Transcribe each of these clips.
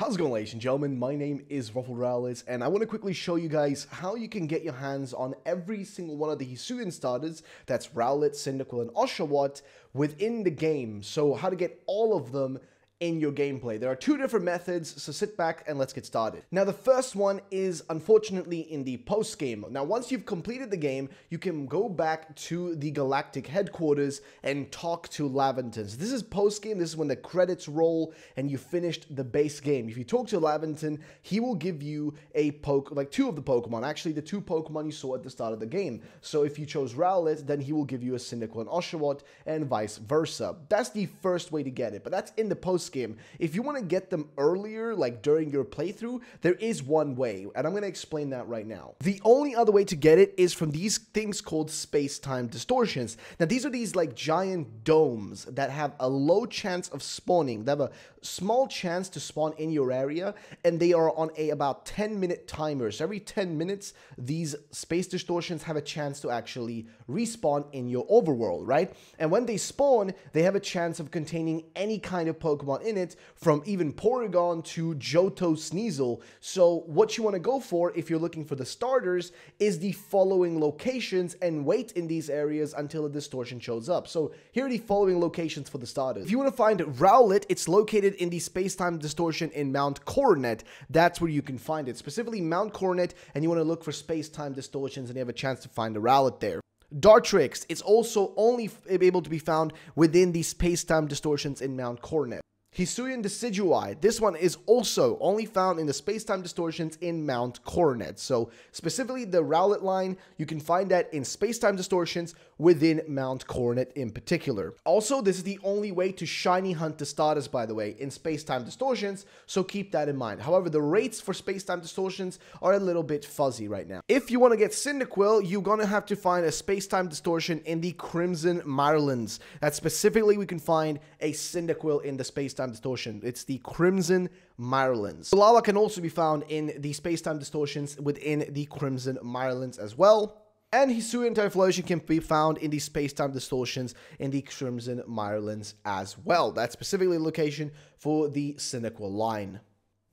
How's it going, ladies and gentlemen? My name is RuffledRowlit, and I want to quickly show you guys how you can get your hands on every single one of the Hisuian starters, that's Rowlet, Cyndaquil, and Oshawott, within the game. So how to get all of them in your gameplay. There are two different methods, so sit back and let's get started. Now, the first one is unfortunately in the post game. Now, once you've completed the game, you can go back to the galactic headquarters and talk to Laventon. So this is post game. This is when the credits roll and you finished the base game. If you talk to Laventon, he will give you a two of the Pokemon. Actually, the two Pokemon you saw at the start of the game. So if you chose Rowlet, then he will give you a Cyndaquil and Oshawott, and vice versa. That's the first way to get it, but that's in the post game. If you want to get them earlier, like during your playthrough, there is one way, and I'm going to explain that right now. The only other way to get it is from these things called space-time distortions. Now, these are these like giant domes that have a low chance of spawning. They have a small chance to spawn in your area, and they are on a about 10-minute timer. So every 10 minutes, these space distortions have a chance to actually respawn in your overworld, right? And when they spawn, they have a chance of containing any kind of Pokemon in it, from even Porygon to Johto Sneasel. So what you want to go for if you're looking for the starters is the following locations, and wait in these areas until a distortion shows up. So here are the following locations for the starters. If you want to find Rowlet, it's located in the space-time distortion in Mount Coronet. That's where you can find it, specifically Mount Coronet, and you want to look for space-time distortions, and you have a chance to find a Rowlet there. Dartrix, it's also only able to be found within the space-time distortions in Mount Coronet. Hisuian Decidueye, this one is also only found in the space-time distortions in Mount Coronet. So specifically the Rowlet line, you can find that in space-time distortions within Mount Coronet in particular. Also, this is the only way to shiny hunt the starters, by the way, in space-time distortions, so keep that in mind. However, the rates for space-time distortions are a little bit fuzzy right now. If you want to get Cyndaquil, you're going to have to find a space-time distortion in the Crimson Mirelands. That specifically we can find a Cyndaquil in the space-time distortion. It's the Crimson Mirelands. Quilava can also be found in the space-time distortions within the Crimson Mirelands as well. And Hisuian Typhlosion can be found in the space-time distortions in the Crimson Mirelands as well. That's specifically the location for the Cyndaquil line.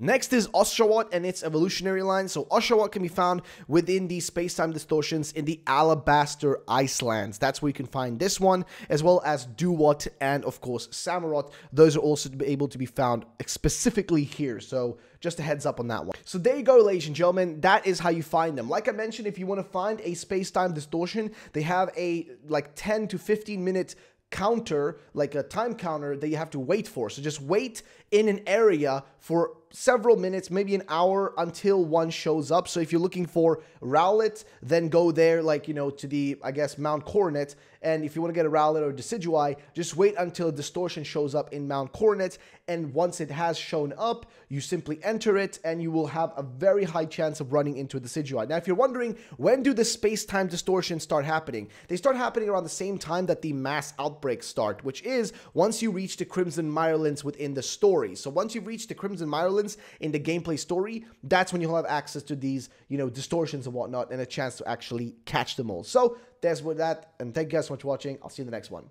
Next is Oshawott and its evolutionary line. So Oshawott can be found within the space-time distortions in the Alabaster Icelands. That's where you can find this one, as well as Duwott and, of course, Samurott. Those are also able to be found specifically here. So just a heads up on that one. So there you go, ladies and gentlemen. That is how you find them. Like I mentioned, if you want to find a space-time distortion, they have a 10 to 15 minute counter, like a time counter that you have to wait for. So just wait in an area for several minutes, maybe an hour, until one shows up. So if you're looking for Rowlet, then go there, to the, I guess, Mount Coronet. And if you want to get a Rowlet or Decidueye, just wait until a distortion shows up in Mount Coronet. And once it has shown up, you simply enter it, and you will have a very high chance of running into a Decidueye. Now, if you're wondering, when do the space-time distortions start happening? They start happening around the same time that the mass outbreaks start, which is once you reach the Crimson Mirelands within the story. So once you've reached the Crimson Mirelands in the gameplay story, that's when you'll have access to these, distortions and whatnot, and a chance to actually catch them all. So there's with that, and thank you guys so much for watching. I'll see you in the next one.